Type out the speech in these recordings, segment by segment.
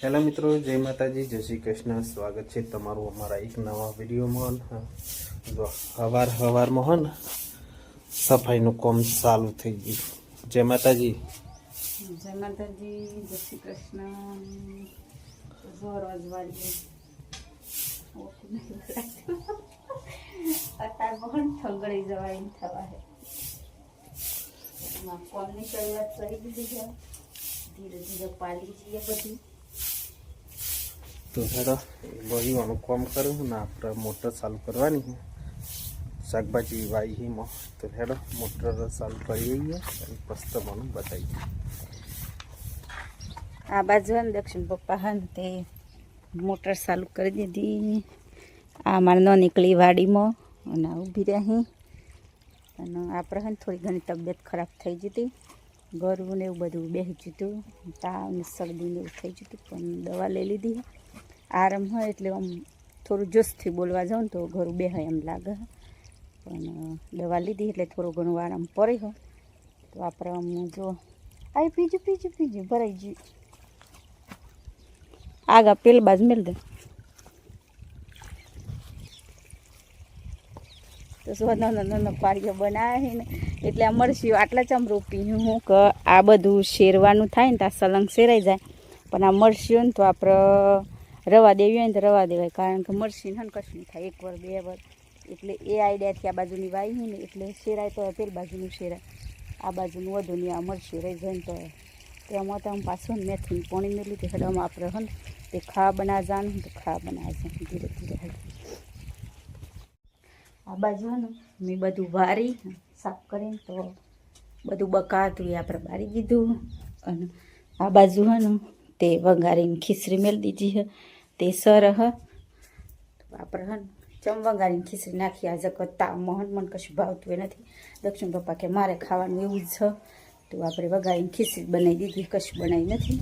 Hello મિત્રો, જય માતાજી, જય શ્રી કૃષ્ણ। સ્વાગત છે તમારું અમારા એક નવા વિડીયોમાં। જો હવારમાં હો ને સફાઈનું કામ ચાલુ થઈ ગયું। જય માતાજી, જય માતાજી, જય શ્રી કૃષ્ણ। રોજ વાળી અત્યારે બહુ ઠગડી જવાય થવા હે। કોમની શરૂઆત કરી દીધી છે, ધીરે ધીરે પાડી જઈએ બધી। તો હેડો બહીવાનું કામ કરું ને આપણે મોટર ચાલુ કરવાની છે, શાકભાજી વાવીમાં। તો હેડો મોટર ચાલુ કરી દઈએ અને પછી તમને બતાવીએ। આ બાજુ ને દક્ષિણ પપ્પા હે તે મોટર ચાલુ કરી દીધી। આ મારે ન નીકળી વાડીમાં અને ઊભી રહી। અને આપણે હે થોડી ઘણી તબિયત ખરાબ થઈ જતી, ગળું ને એવું બધું બેસી જતું, તાવ ને શરદી ને એવું થઈ જતું, પણ દવા લઈ લીધી। આરામ હોય એટલે આમ થોડું જોશથી બોલવા જાઉં ને તો ઘરું બેહાય એમ લાગે, પણ દવા લીધી એટલે થોડો ઘણો આરામ પડી હોય। તો આપણે આમ જો આવી પીજું ભરાઈ ગયું। આગા પેલી બાજુ મેળ દે તો શું નાનો પાડીઓ બનાવે ને એટલે આ મરચીઓ આટલા ચમ રોપી હું કે આ બધું શેરવાનું થાય ને તો આ સલંગ શેરાઈ જાય, પણ આ મરચીઓ ને તો આપણે રવા દેવી હોય ને તો રવા દેવાય, કારણ કે મરચી ને કશું નહીં થાય, 1 વાર 2 વાર। એટલે એ આઈડિયાથી આ બાજુની વાવી હોય ને એટલે શેરાય તો પેલી બાજુનું શેરાય, આ બાજુનું વધુ નહીં, આ મરચી રહી જાય ને તો તેમાં તો આમ પાછું મેથી પાણી મેળવી તો હેડવામાં આપણે હે ને તે ખા બના જાણ તો ખા બના જાય ધીરે ધીરે હેડ। આ બાજુ ને મેં બધું વારી સાફ કરીને તો બધું બકાતું એ આપણે બારી દીધું। અને આ બાજુ હે ને તે વઘારીને ખીચડી મેળ દીધી છે, તે સર હ તો આપણે હે ને ચમ વઘારીને ખીચડી નાખી। આજે કરતા મને કશું ભાવતું એ નથી, દક્ષિણ પપ્પા કે મારે ખાવાનું એવું જ છે, તો આપણે વઘારીને ખીચડી બનાવી દીધી, કશું બનાવી નથી।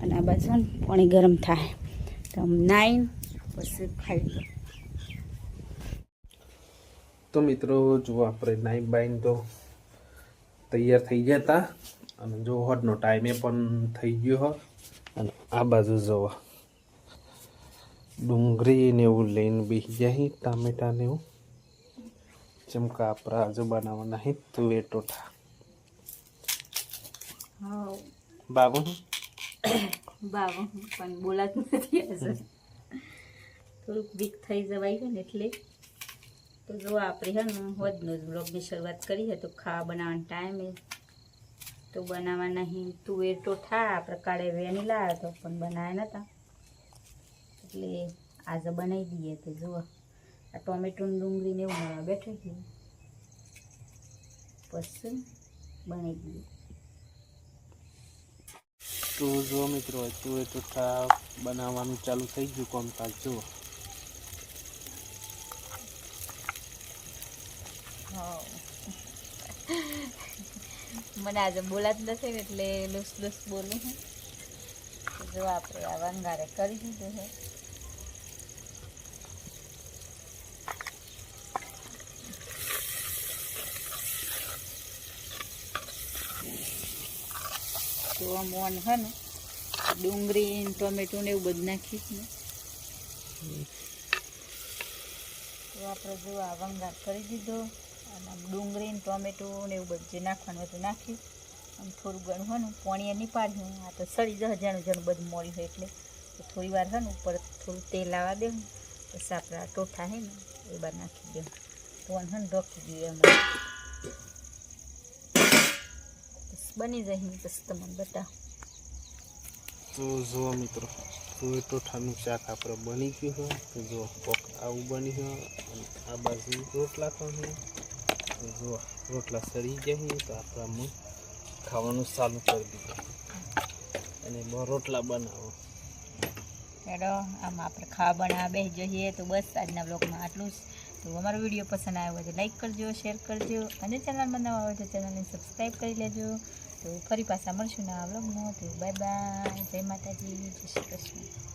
અને આ બાજુ ને પાણી ગરમ થાય તો આમ નાઈને પછી ખાઈ લો। તો મિત્રો જો આપણે નાઈ બાઈને તો તૈયાર થઈ ગયા હતા, અને જો હોડનો ટાઈમે પણ થઈ ગયો હો। અને આ બાજુ જુઓ ડુંગળી ને એવું લઈને બેસી જાય, ટામેટા ને એવું, ચમકા આપણા આજુ બનાવવાના હે તુવેર ટોઠા। બાબુ પણ બોલાતું નથી, થોડુંક વીક થઈ જવાય છે ને એટલે। તો જો આપણે હે ને વધનો જ બ્લોગની શરૂઆત કરી છે, તો ખાવા બનાવવાનો ટાઈમે તો બનાવવાના હી તુવેર ટોઠા। આપણે કાળે વેણી લાવ્યા તો પણ બનાવ્યા નહોતા, એટલે આજે બનાવી દઈએ। તો જુઓ આ ટોમેટો ડુંગળીને એવું મળવા બેઠી ગયું, પછી બનાવી દઈએ। તો જો મિત્રો તુવેર ટોઠા બનાવવાનું ચાલુ થઈ ગયું કામકાજ। જુઓ મને આજે બોલાત નથી ને એટલે લૂસ બોલું હું। જો આપણે આ વંગારે કરી દીધું છે, તો મોન હે ને ડુંગળી ટોમેટો ને એવું બધું નાખીશ ને તો આપણે જો આ વંગાર કરી દીધો। અને ડુંગળી ટોમેટો ને એવું બધું જે નાખવાનું હતું નાખ્યું, આમ થોડું ઘણું હોય ને પાણી નહીં પાડ્યું, આ તો સળી જશે જાણું બધું મોડી હોય એટલે થોડી વાર છે ને ઉપર થોડું તેલ આવવા દે, પછી આપણા ટોઠા છે ને એ બાર નાખી દે, તો છે ને ઢોકી દઈએ એમાં બની જાય ને પછી તમને બતાવો। તો જુઓ મિત્રો તુવેર ટોઠાનું શાક આપણે બની ગયું હોય। તો જુઓ કોક આવું બની હોય, અને આ બાજુ રોટલા પણ છે, જુઓ રોટલા સળી ગયા તો આપણે ખાવાનું ચાલુ કરી દીધું, અને રોટલા બનાવો। હેડો આમાં આપણે ખાવા બનાવવા બેસી જઈએ। તો બસ આજના બ્લોગમાં આટલું જ। તો અમારો વિડીયો પસંદ આવ્યો હોય તો લાઈક કરજો, શેર કરજો, અને ચેનલમાં નવા હોય તો ચેનલને સબસ્ક્રાઈબ કરી લેજો। તો ફરી પાછા મળશું નવા બ્લોગમાં। તો બાય બાય, જય માતાજી, જય શ્રી કૃષ્ણ।